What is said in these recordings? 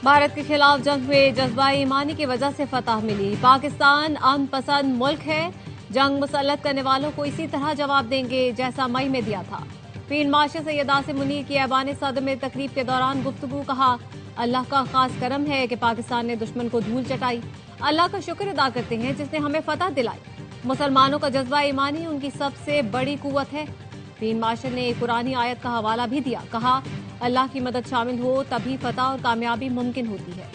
भारत के खिलाफ जंग में जज्बा ईमानी की वजह से फतह मिली। पाकिस्तान अमन पसंद मुल्क है। जंग मुसल्लत करने वालों को इसी तरह जवाब देंगे जैसा मई में दिया था। फील्ड मार्शल सैयद आसिम मुनीर की ऐवान सदर में तकरीब के दौरान गुफ्तगू। कहा, अल्लाह का खास करम है कि पाकिस्तान ने दुश्मन को धूल चटाई। अल्लाह का शुक्र अदा करते हैं जिसने हमें फतह दिलाई। मुसलमानों का जज्बा ईमानी उनकी सबसे बड़ी कुव्वत है। फील्ड मार्शल ने एक कुरानी आयत का हवाला भी दिया। कहा, अल्लाह की मदद शामिल हो तभी फतह और कामयाबी मुमकिन होती है।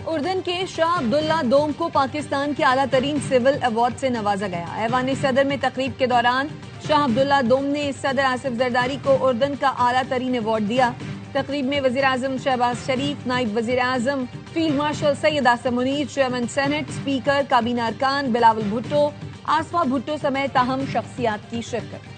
उर्दन के शाह अब्दुल्ला दोम को पाकिस्तान के आला तरीन सिविल अवार्ड से नवाजा गया। ऐवान सदर में तकरीब के दौरान शाह अब्दुल्ला दोम ने सदर आसिफ जरदारी को उर्दन का आला तरीन अवार्ड दिया। तकरीब में वजीर आजम शहबाज शरीफ, नायब वजीर आजम field marshal Syed Asim Munir, chairman senate, speaker काबीना अरकान बिलावल भुट्टो, आसफा भुट्टो समेत अहम शख्सियात की शिरकत।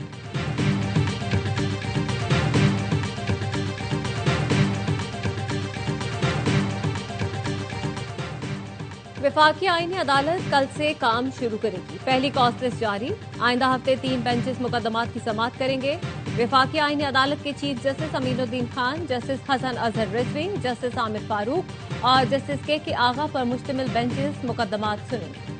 वफाकी आईनी अदालत कल से काम शुरू करेगी। पहली कॉस्ट लिस्ट जारी। आइंदा हफ्ते 3 बेंचेस मुकदमात की समाअत करेंगे। वफाकी आईनी अदालत के chief justice Aminuddin Khan, justice Hasan Azhar Rizvi, justice Aamir Farooq और जस्टिस के आगा पर मुश्तमिल बेंचेस मुकदमात सुनेंगे।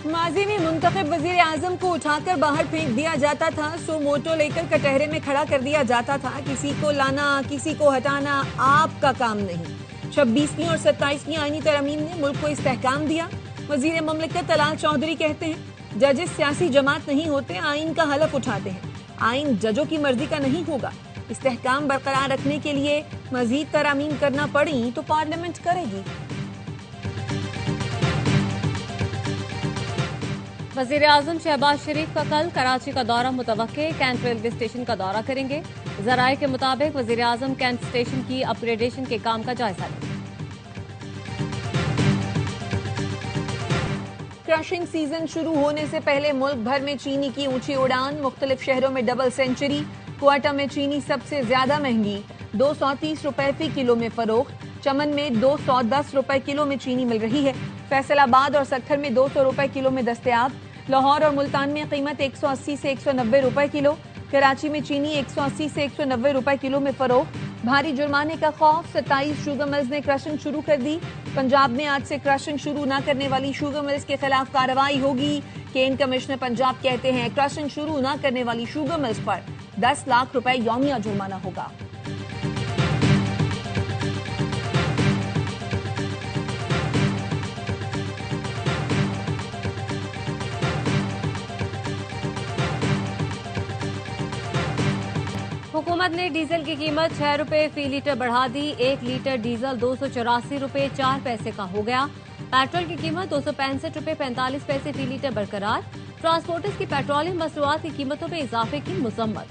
माजी में मुंतखब वजीर आजम को उठाकर बाहर फेंक दिया जाता था, सो मोटो लेकर कटहरे में खड़ा कर दिया जाता था। किसी को लाना, किसी को हटाना आपका काम नहीं। 26वीं और 27वीं आईनी तरमीम ने मुल्क को इस्तेहकाम दिया। वजीर ममलिकत तलाल चौधरी कहते हैं, जजेस सियासी जमात नहीं होते, आइन का हलफ उठाते हैं। आइन जजों की मर्जी का नहीं होगा। इस्तेहकाम बरकरार रखने के लिए मजीद तरामीम करना पड़ी तो पार्लियामेंट करेगी। वजीर आजम शहबाज शरीफ का कल कराची का दौरा मुतवक्के। कैंट रेलवे स्टेशन का दौरा करेंगे। जराये के मुताबिक वजीर आजम कैंट स्टेशन की अपग्रेडेशन के काम का जायजा लेंगे। क्रशिंग सीजन शुरू होने से पहले मुल्क भर में चीनी की ऊंची उड़ान। मुख्तलिफ शहरों में डबल सेंचुरी। क्वाटा में चीनी सबसे ज्यादा महंगी, 230 रुपए फी किलो में फरोख्त। चमन में 210 रुपए किलो में चीनी मिल रही है। फैसलाबाद और सक्खर में 200 रुपए किलो में दस्तयाब। लाहौर और मुल्तान में कीमत 180 से 190 रुपए किलो। कराची में चीनी 180 से 190 रुपए किलो में फरोख्त। भारी जुर्माने का खौफ, 27 शुगर मिल्स ने क्रशिंग शुरू कर दी। पंजाब में आज से क्रशिंग शुरू न करने वाली शुगर मिल्स के खिलाफ कार्रवाई होगी। केन कमिश्नर पंजाब कहते हैं, क्रशिंग शुरू न करने वाली शुगर मिल्स पर 10 लाख रुपए यौमिया जुर्माना होगा। हुकूमत ने डीजल की कीमत 6 रुपए फी लीटर बढ़ा दी। 1 लीटर डीजल 284 रुपए 4 पैसे का हो गया। पेट्रोल की कीमत 265 रुपए 45 पैसे फी लीटर बरकरार। ट्रांसपोर्टर्स की पेट्रोलियम मसनूआत की कीमतों में इजाफे की मजम्मत।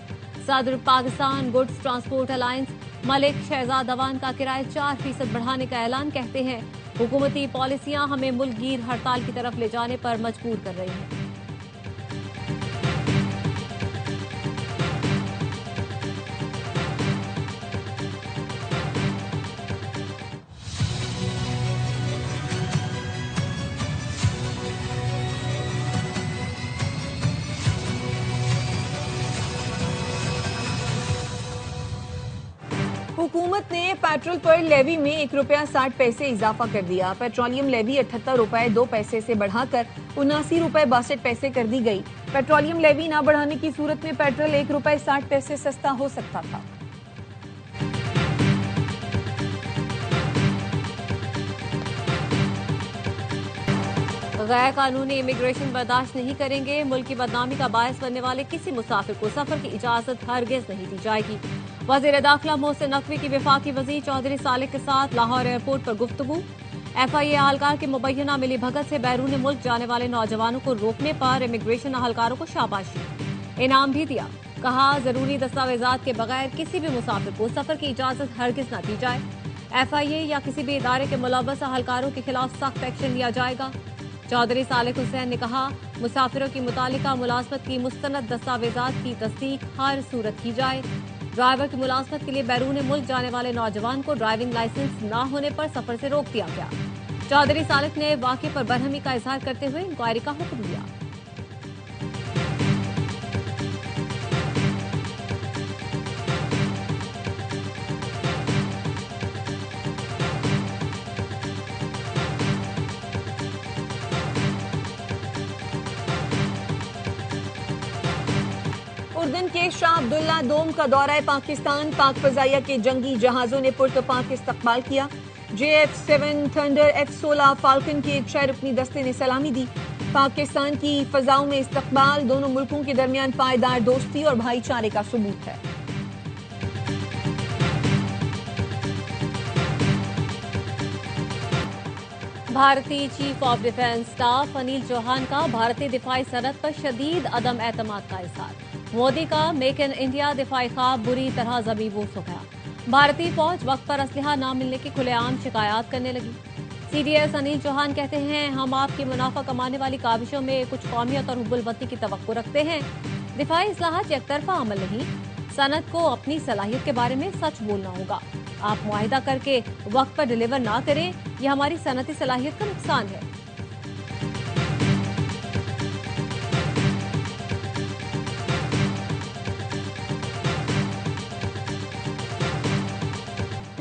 सदर Pakistan goods transport alliance Malik Shahzad Awan का किराया 4% बढ़ाने का ऐलान। कहते हैं, हुकूमती पॉलिसियां हमें मुल्कगीर हड़ताल की तरफ ले जाने पर मजबूर कर रही हैं। हुकूमत ने पेट्रोल पर लेवी में 1 रुपया 60 पैसे इजाफा कर दिया। पेट्रोलियम लेवी 78 रुपए 2 पैसे से बढ़ाकर 79 रुपए 62 पैसे कर दी गई। पेट्रोलियम लेवी न बढ़ाने की सूरत में पेट्रोल 1 रुपए 60 पैसे सस्ता हो सकता था। गैर कानूनी इमिग्रेशन बर्दाश्त नहीं करेंगे। मुल्क की बदनामी का बायस बनने वाले किसी मुसाफिर को सफर की इजाजत हरगिज नहीं दी जाएगी। वजीर दाखिला मोहसिन नकवी की वफाकी वजीर चौधरी सालेह के साथ लाहौर एयरपोर्ट पर गुफ्तगू। FIA अहलकार की मुबैना मिली भगत से बैरून मुल्क जाने वाले नौजवानों को रोकने पर इमिग्रेशन अहलकारों को शाबाशी, इनाम भी दिया। कहा, जरूरी दस्तावेजात के बगैर किसी भी मुसाफिर को सफर की इजाजत हरगिज न दी जाए। FIA या किसी भी इदारे के मुलव्वस अहलकारों के खिलाफ सख्त एक्शन लिया जाएगा। चौधरी सालेह हुसैन ने कहा, मुसाफिरों की मुतालिका मुलाजमत की मुस्तनद दस्तावेजात की तस्दीक हर सूरत की जाए। ड्राइवर की मुलाजमत के लिए बैरून मुल्क जाने वाले नौजवान को ड्राइविंग लाइसेंस न होने पर सफर से रोक दिया गया। चौधरी सालिक ने वाक़े पर बरहमी का इजहार करते हुए इंक्वायरी का हुक्म दिया। उर्दन के शाह अब्दुल्ला दोम का दौरा पाकिस्तान। पाक फजाइया के जंगी जहाजों ने पुरतपाक इस्तकबाल किया। JF-7 थंडर, F-16 फाल्कन के 6 रुकनी दस्ते ने सलामी दी। पाकिस्तान की फजाओं में इस्तकबाल दोनों मुल्कों के दरमियान पायदार दोस्ती और भाईचारे का सबूत है। भारतीय chief of defence staff Anil Chauhan का भारतीय दिफाई सनत पर शदीद अदम एतमाद का इजहार। मोदी का मेक इन इंडिया दिफाई ख्वाब बुरी तरह ज़मीबूस हो गया। भारतीय फौज वक्त पर असलहा न मिलने की खुलेआम शिकायत करने लगी। CDS अनिल चौहान कहते हैं, हम आपकी मुनाफा कमाने वाली काविशों में कुछ कौमियत और हुब्बुल वतनी की तवक्को रखते हैं। दिफाई इस्लाहात एकतरफा अमल नहीं, सनत को अपनी सलाहियत के बारे में सच बोलना होगा। आप मुआहिदा करके वक्त पर डिलीवर ना करें, यह हमारी सनती सलाहियत का नुकसान है।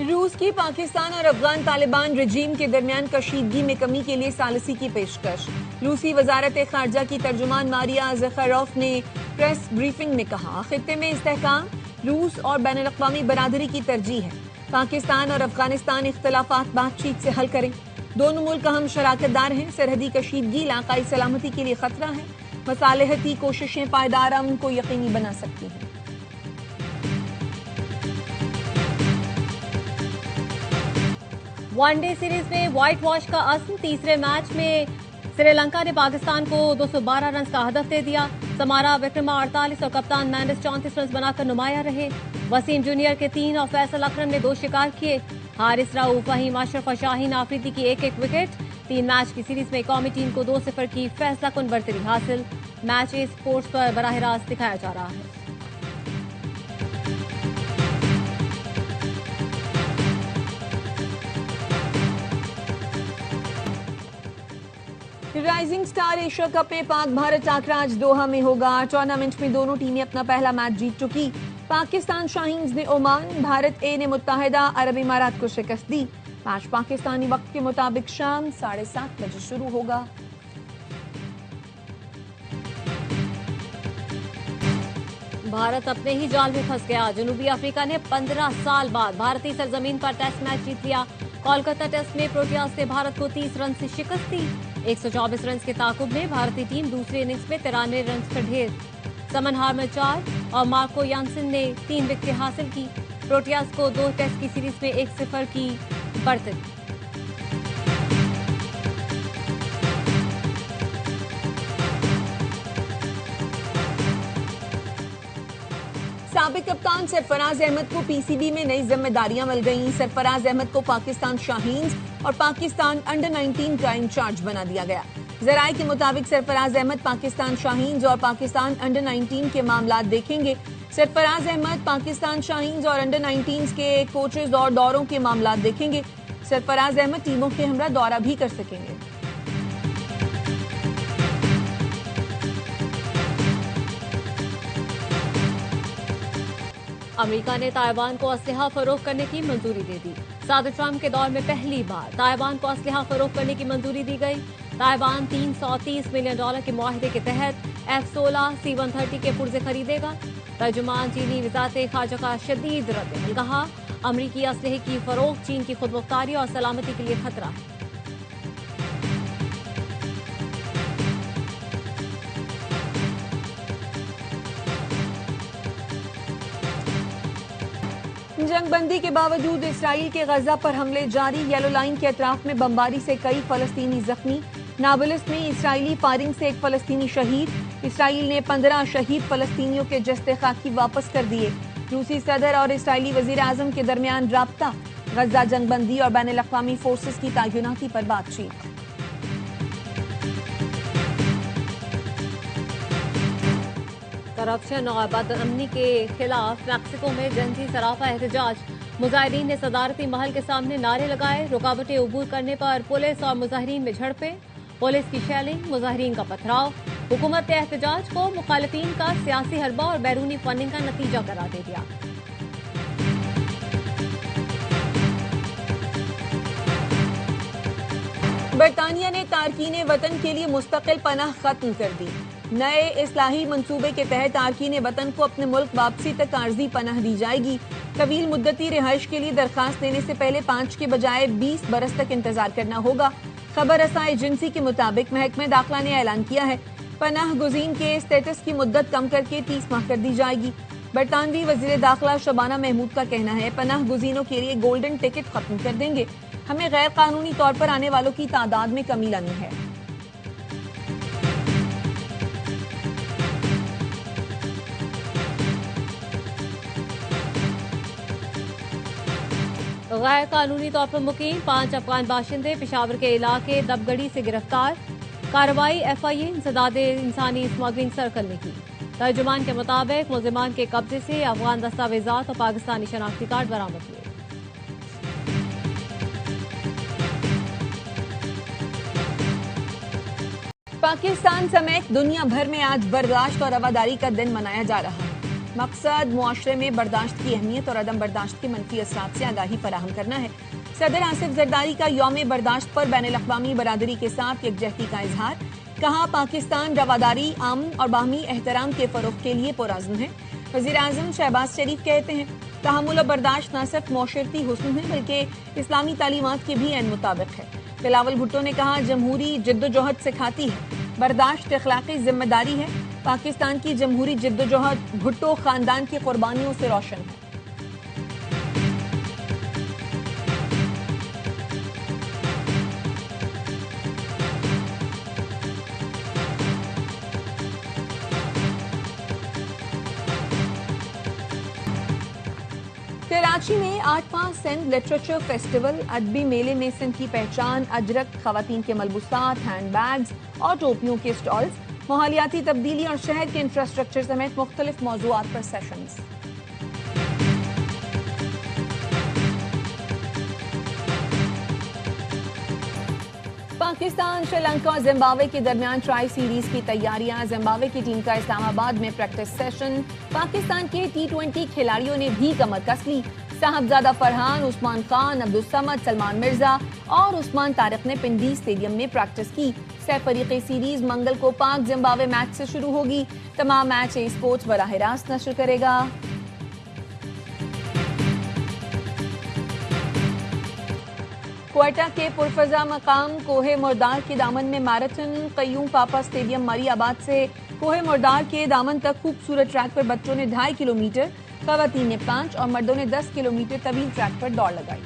रूस की पाकिस्तान और अफगान तालिबान रजीम के दरमियान कशीदगी में कमी के लिए सालिसी की पेशकश। रूसी वजारत खारजा की तर्जुमान मारिया ज़खरोफ ने प्रेस ब्रीफिंग में कहा, खित्ते में इस्तेहकाम रूस और बैनुल-अक़वामी बरादरी की तरजीह है। पाकिस्तान और अफगानिस्तान इख्तिलाफात बातचीत से हल करें। दोनों मुल्क अहम शराकतदार हैं। सरहदी कशीदगी इलाकाई सलामती के लिए खतरा है। मसालेहती कोशिशें पायदार अमन को यकीनी बना सकती हैं। वनडे सीरीज में व्हाइट वॉश का असर। तीसरे मैच में श्रीलंका ने पाकिस्तान को 212 रन का हदफ दे दिया। समारा विक्रमा 48 और कप्तान मैंडिस 34 रन बनाकर नुमाया रहे। वसीम जूनियर के 3 और फैसल अकरम ने 2 शिकार किए। हारिस राऊफ, फहीम अशरफ और शाहीन आफरीदी की एक विकेट। 3 मैच की सीरीज में कौमी टीम को 2-0 की फैसला कुन बरतरी हासिल। मैच ए स्पोर्ट्स पर बराह रास्त दिखाया जा रहा है। राइजिंग स्टार एशिया कप में पाक भारत टाकरा आज दोहा में होगा। टूर्नामेंट में दोनों टीमें अपना पहला मैच जीत चुकी। पाकिस्तान शाहीन्स ने ओमान, भारत ए ने मुत्तहिदा अरब इमारात को शिकस्त दी। मैच पाकिस्तानी वक्त के मुताबिक शाम 7:30 बजे शुरू होगा। भारत अपने ही जाल में फंस गया। जनूबी अफ्रीका ने 15 साल बाद भारतीय सरजमीन पर टेस्ट मैच जीत लिया। कोलकाता टेस्ट में प्रोटियाज ने भारत को 30 रन से शिकस्त दी। 124 रन के ताकुब में भारतीय टीम दूसरी इनिंग्स में 93 रन पर ढेर। समन हार्मर 4 और मार्को यानसन ने 3 विकेटें हासिल की। प्रोटियाज को 2 टेस्ट की सीरीज में 1-0 की बढ़त। साबिक कप्तान सरफराज अहमद को PCB में नई जिम्मेदारियां मिल गईं। सरफराज अहमद को पाकिस्तान शाहीन्स और पाकिस्तान अंडर-19 का इंचार्ज बना दिया गया। जराये के मुताबिक सरफराज अहमद पाकिस्तान शाहीन्स और पाकिस्तान अंडर-19 के मामलात देखेंगे। सरफराज अहमद पाकिस्तान शाहीन्स और अंडर-19 के कोचेज और दौरों के मामलात देखेंगे। सरफराज अहमद टीमों के हमरा दौरा भी कर सकेंगे। अमेरिका ने ताइवान को असलहा फरोख्त करने की मंजूरी दे दी। सदर ट्रंप के दौर में पहली बार ताइवान को असलहा फरोख्त करने की मंजूरी दी गई। ताइवान $330 मिलियन के मुआहदे के तहत F-16 C-130 के पुर्जे खरीदेगा। तर्जुमान चीनी वज़ारत ख़ारजा का शदीद रद्द। कहा, अमरीकी असलहे की फरोख्त चीन की खुदमुख्तारी और सलामती के लिए खतरा है। जंगबंदी के बावजूद इसराइल के गजा पर हमले जारी। येलो लाइन के अतराफ में बमबारी से कई फलस्तीनी जख्मी। नाबुलस में इसराइली फायरिंग से एक फलस्तीनी शहीद। इसराइल ने 15 शहीद फलस्तीनियों के जस्ते खाकी वापस कर दिए। रूसी सदर और इसराइली वजीर आजम के दरमियान राब्ता। गजा जंगबंदी और बैनुल-अक़वामी फोर्सेस की तैनाती पर बातचीत। करप्शन और बदअमनी के खिलाफ मैक्सिको में जनजी सराफा एहतजाज। मुजाहिरीन ने सदारती महल के सामने नारे लगाए। रुकावटें अबूर करने पर पुलिस और मुजाहिरीन में झड़पें, पुलिस की शेलिंग, मुजाहिरीन का पथराव। हुकूमत ने एहतजाज को मुखालिफिन का सियासी हरबा और बैरूनी फंडिंग का नतीजा करार दे दिया। बरतानिया ने तारकीन वतन के लिए मुस्तकिल पनाह खत्म कर दी। नए इस्लाही मंसूबे के तहत तारकीन वतन को अपने मुल्क वापसी तक आर्जी पनाह दी जाएगी। तवील मुद्दती रिहाइश के लिए दरखास्त देने से पहले 5 के बजाय 20 बरस तक इंतजार करना होगा। खबर रसा एजेंसी के मुताबिक महकमे दाखिला ने ऐलान किया है पनाह गुज़ीन के स्टेटस की मुद्दत कम करके 30 माह कर दी जाएगी। बरतानवी वजीर दाखिला शबाना महमूद का कहना है पनाह गुज़ीनों के लिए गोल्डन टिकट खत्म कर देंगे। हमें गैर कानूनी तौर पर आने वालों की तादाद में कमी लानी है। गैर कानूनी तौर पर मुकीम 5 अफगान बाशिंदे पेशावर के इलाके दबगड़ी से गिरफ्तार। कार्रवाई FIA इंसदाद इंसानी स्मगलिंग सर्कल ने की। तर्जुमान के मुताबिक मुलजिमान के कब्जे से अफगान दस्तावेजात और पाकिस्तानी शनाख्ती कार्ड बरामद हुए। पाकिस्तान समेत दुनिया भर में आज बर्दाश्त और रवादारी का दिन मनाया जा रहा है। मकसद मुआशरे में बर्दाश्त की अहमियत और अदम बर्दाश्त के मनफी असरात से आगाही फराहम करना है। सदर आसिफ जरदारी का यौम बर्दाश्त पर बैनुल-अक़वामी बरादरी के साथ यकजहती का इजहार। कहा पाकिस्तान रवादारी, अमन और बाहमी एहतराम के फरोग के लिए पुरअज़्म है। वज़ीर आज़म शहबाज शरीफ कहते हैं तहम्मुल और बर्दाश्त न सिर्फ मौशरती हुस्न है बल्कि इस्लामी तालीमात के भी ऐन मुताबिक है। बिलावल भुट्टो ने कहा जमहूरी जिद्दोजहद सिखाती है बर्दाश्त अखलाकी जिम्मेदारी है। पाकिस्तान की जमहूरी जिद्दोजहद भुट्टो खानदान की कुर्बानियों से रोशन है। कराची में 8वां सिंध लिटरेचर फेस्टिवल अदबी मेले में सिंध की पहचान अजरक, खवातीन के मलबूसात, हैंड बैग्स और टोपियों के स्टॉल्स, माहौलियाती तब्दीली और शहर के इंफ्रास्ट्रक्चर समेत मुख्तलिफ मौज़ूआत पर सेशंस। पाकिस्तान, श्रीलंका और जिम्बाब्वे के दरमियान ट्राई सीरीज की तैयारियां। जिम्बाब्वे की टीम का इस्लामाबाद में प्रैक्टिस सेशन। पाकिस्तान के T20 खिलाड़ियों ने भी कमर कस ली। साहबजादा फरहान, उस्मान खान, अब्दुल समद, सलमान मिर्जा और उस्मान तारिक ने पिंडी स्टेडियम में प्रैक्टिस की। सह-फरीक़ी सीरीज मंगल को पाक जिम्बाब्वे मैच से शुरू होगी। तमाम मैच स्पोर्ट्स बराह रास्त नशर करेगा। क्वेटा के पुरफजा मकाम कोहे मुर्दार के दामन में मैराथन। कयूम पापा स्टेडियम मरियाबाद से कोहे मुर्दार के दामन तक खूबसूरत ट्रैक पर बच्चों ने 2.5 किलोमीटर, खवातीन ने 5 और मर्दों ने 10 किलोमीटर तवील ट्रैक पर दौड़ लगाई।